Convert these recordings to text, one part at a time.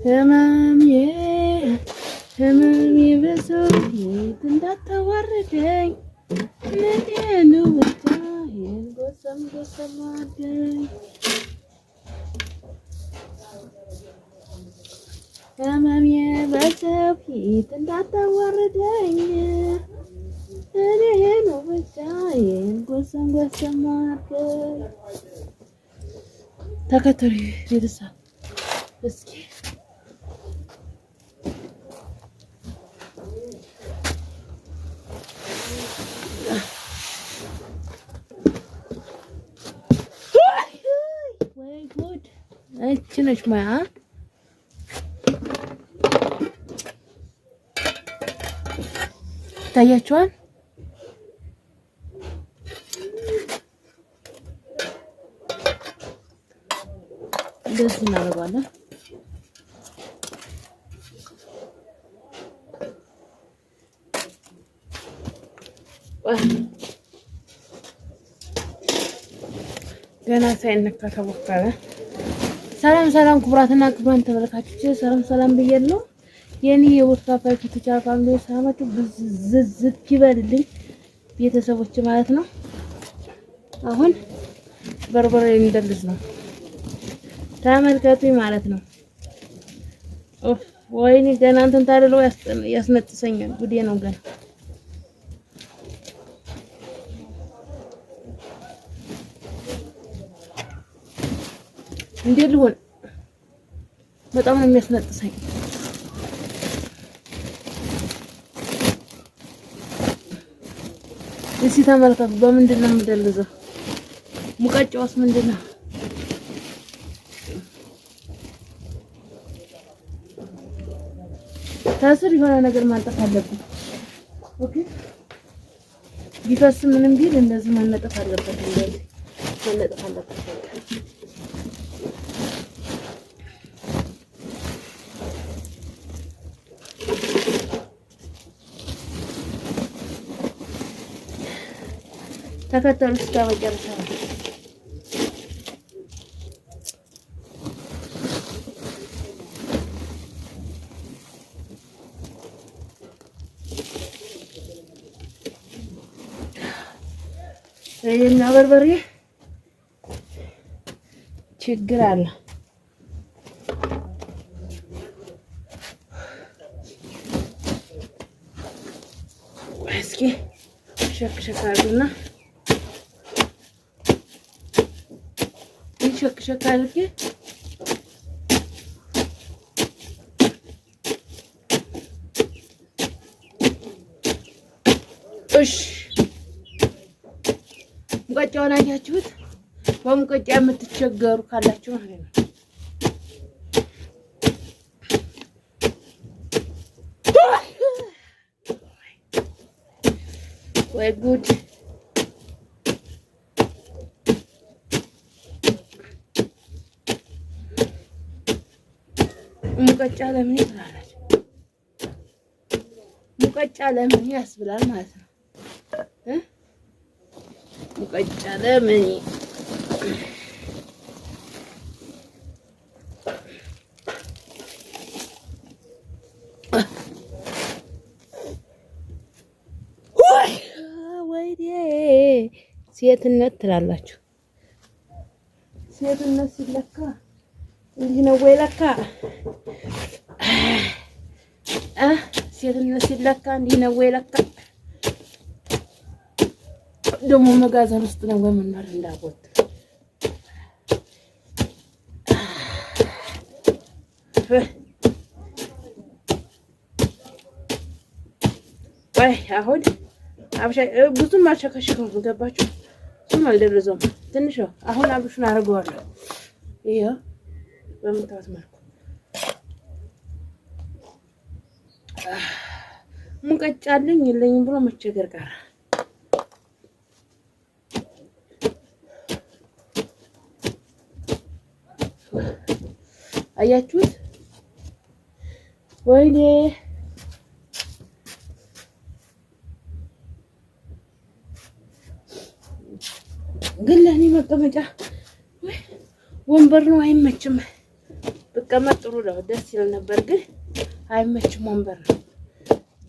ህመሜ ህመሜ በሰውዬት እንዳታዋርደኝ ለጤኑ ብቻ ይህን ጎሰም ጎሰም አድርገኝ ህመሜ በሰውዬት እንዳታዋርደኝ ለጤኑ ብቻ ይህን ጎሰም ጎሰም አድርገኝ ተከተሉ ቤተሰብ እስኪ ወይ ጉድ እቺ ነች ማያ ታያችኋል እንደዚህ እናደርጋለን ገና ሳይነካ ተቦካለ ሰላም ሰላም ክቡራትና ክቡራን ተመልካቾች ሰላም ብያለሁ የኔ የወጣፋይ ከተቻፋሉ ሰላማችሁ ብዝዝት ይበልልኝ ቤተሰቦች ማለት ነው አሁን በርበሬ እንደልዝ ነው ተመልከቱኝ ማለት ነው ወይኔ ገና እንትን ታደለው ያስነጥሰኛል ጉዴ ነው ገና እንዴት ሆነ በጣም ነው የሚያስነጥሰኝ እሺ ተመልከቱ በምንድነው የምደልዘው ሙቀጫውስ ምንድነው ታስር የሆነ ነገር ማንጠፍ አለብን ኦኬ ቢፈስ ምንም ቢል እንደዚህ ማንጠፍ አለበት እንደዚህ ማንጠፍ አለበት ተከተሉ እስከ መጨረሻ ይሄና በርበሬ ችግር አለ እስኪ ሸክ አድርጉና ሸክ አድርጌ እሺ ሙቀጫውን አያችሁት በሙቀጫ የምትቸገሩ ካላችሁ ማለት ነው ወይ ጉድ ሙቀጫ ለምን ይላል ሙቀጫ ለምን ያስብላል ማለት ነው ሙቀጫ ለምን ወይኔ ሴትነት ትላላችሁ ሴትነት ሲለካ እንዲህ ነው ወይ ለካ ሴትነት ሲለካ እንዲህ ነው ወይ ለካ ደግሞ መጋዘን ውስጥ ነው ወይ ምን እንዳቦት አሁን አብሻ ብዙም አልሸከሽከው ገባችሁ ብዙም አልደረዘውም ትንሽ አሁን አብሹን አድርገዋለሁ ይሄ በመጣት መልኩ ሙቀጫ አለኝ የለኝም ብሎ መቸገር ቀረ አያችሁት ወይኔ ግን ለኔ መቀመጫ ወንበር ነው አይመችም ቢቀመጥ ጥሩ ነው፣ ደስ ይል ነበር። ግን አይመችም ወንበር ነው።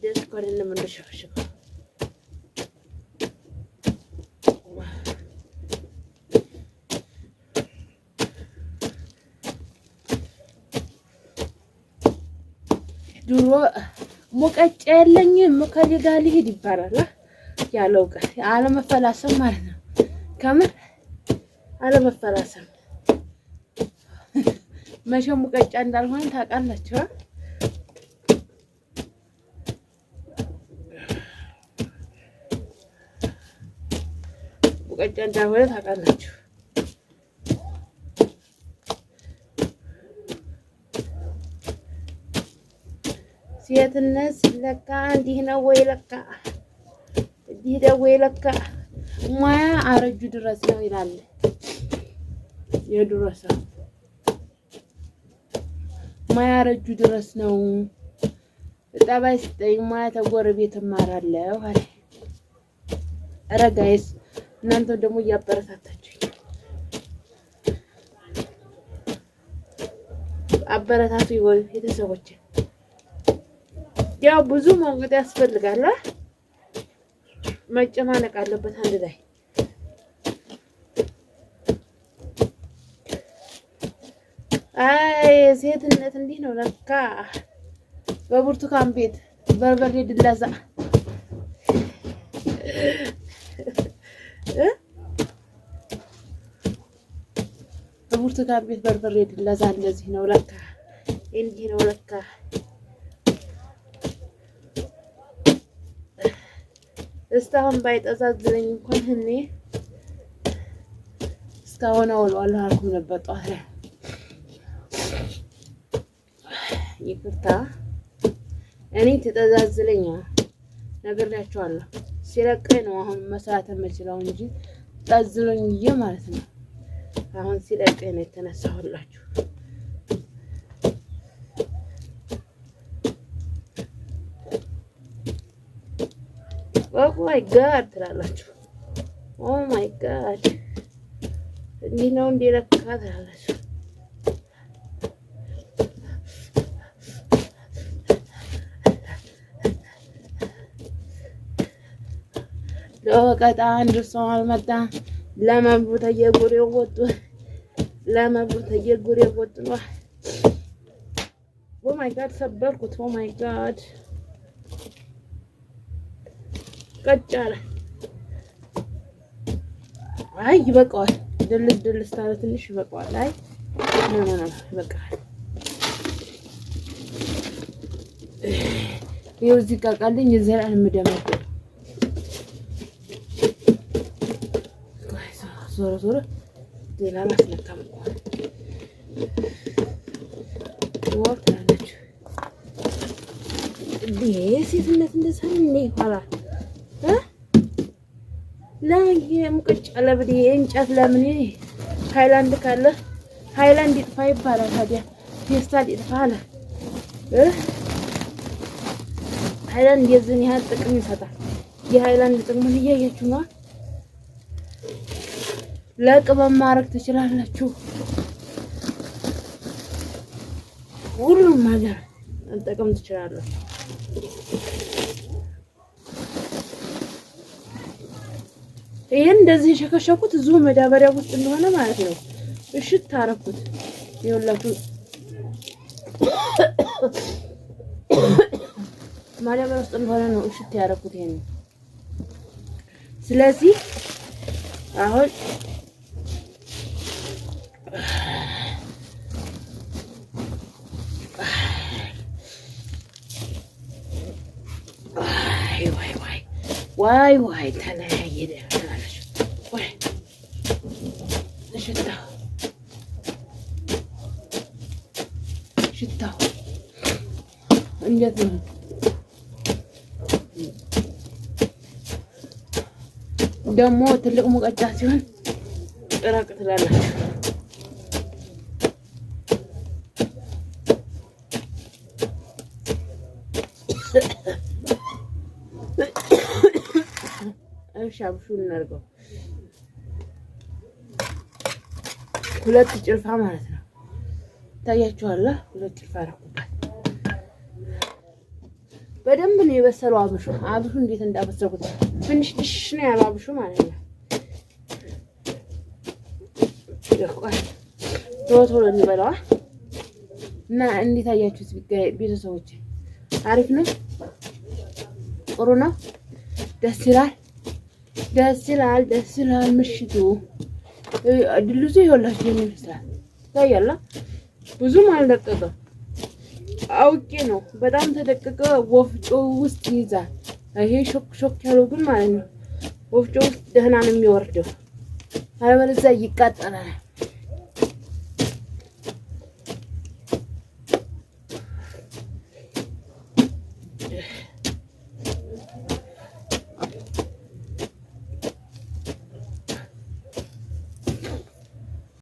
ደስ ኮረን ምን እንደሸፈሸፈ ድሮ ሙቀጫ የለኝም ከሊጋ ልሂድ ይባላል። ያለው ቀን አለመፈላሰም ማለት ነው። ከምር አለመፈላሰም መቼም ሙቀጫ እንዳልሆነ ታውቃላችሁ። ሙቀጫ እንዳልሆነ ታውቃላችሁ። ሴትነት ለካ እንዲህ ነው ወይ ለካ እንዲህ ነው ወይ ለካ ሙያ አረጁ ድረስ ነው ይላል የድሮ ሰው። ሙያ አረጁ ድረስ ነው። ጠባይ ስጠኝ ሙያ ተጎረቤት እማራለሁ አለ። ኧረ ጋይስ እናንተ ደግሞ እያበረታታችሁኝ አበረታቱ ይወይ ቤተሰቦቼ። ያው ብዙ መንገድ ያስፈልጋል። መጨማነቅ አለበት አንድ ላይ። አይ ሴትነት እንዲህ ነው ለካ። በብርቱካን ቤት በርበሬ ድለዛ በብርቱካን ቤት በርበሬ ድለዛ እንደዚህ ነው ለካ፣ እንዲህ ነው ለካ። እስካሁን ባይጠዛዝለኝ እንኳን እኔ እስካሁን አውለዋለሁ አልኩም ነበር ጠዋት ላይ። ይቅርታ እኔ ተጠዛዝለኛ ነግሬያቸዋለሁ። ሲለቀኝ ነው አሁን መስራት የምችለው እንጂ ጠዝሎኝ ማለት ነው። አሁን ሲለቀኝ ነው የተነሳሁላችሁ። ኦ ማይ ጋድ ትላላችሁ። ኦ ማይ ጋድ እንዲህ ነው እንደ ለካ ትላላችሁ። ለወቀጣ አንድ ሰው አልመጣ ለመብሩ ተየጉሬው ወጡ፣ ለመብሩ ተየጉሬው ወጡ ነው። ኦ ማይ ጋድ ሰበርኩት። ኦ ማይ ጋድ ቀጫለ። አይ ይበቃዋል። ድልስ ታለ ትንሽ ይበቃዋል። አይ ነው ይበቃል። ይኸው እዚህ ቃቃልኝ የዘራን ምደመጥ ዞሮ ሌላ ማስነካም ወጣለች። ሴትነት እንደዛ ነው ይባላል። ለሙቀጫ ለብድ እንጨት ለምን ሃይላንድ ካለ ሃይላንድ ይጥፋ ይባላል። ታዲያ ፌስታል ይጥፋ አለ። ሃይላንድ የዚህን ያህል ጥቅም ይሰጣል። የሃይላንድ ጥቅሙን እያያችሁ ነው። ለቅመም ማድረግ ትችላላችሁ። ሁሉም ነገር እንጠቀም ትችላላችሁ። ይሄን እንደዚህ የሸከሸኩት እዚሁ መዳበሪያ ውስጥ እንደሆነ ማለት ነው። እሽት ታረኩት ይኸውላችሁ። ማዳበሪያ ውስጥ እንደሆነ ነው እሽት ያረኩት ይሄን። ስለዚህ አሁን ዋይ ተለያየ ደረሽ ወይ ሽታው እንዴት ነው? ደግሞ ትልቅ ሙቀጫ ሲሆን ጥራቅ ትላላችሁ። ሻብሹ እናርገው 2 ጭልፋ ማለት ነው። ታያችኋል። ሁለት ጭልፋ አደረኩበት። በደንብ ነው የበሰለው አብሹ እንዴት እንዳበሰልኩት ትንሽ ድሽ ነው ያለው አብሹ ማለት ነው። ቶሎ እንበላዋ እና እንዴት አያችሁት ቤተሰቦች? አሪፍ ነው፣ ጥሩ ነው፣ ደስ ይላል። ምሽቱ ድልዙ ይኸውላችሁ ይመስላል። ታያላ ብዙም አልደቀቀም። አውቄ ነው በጣም ተደቀቀ። ወፍጮ ውስጥ ይይዛል። ይሄ ሾክ ያለው ግን ማለት ነው ወፍጮ ውስጥ ደህና ነው የሚወርደው። አለበለዚያ ይቃጠላል።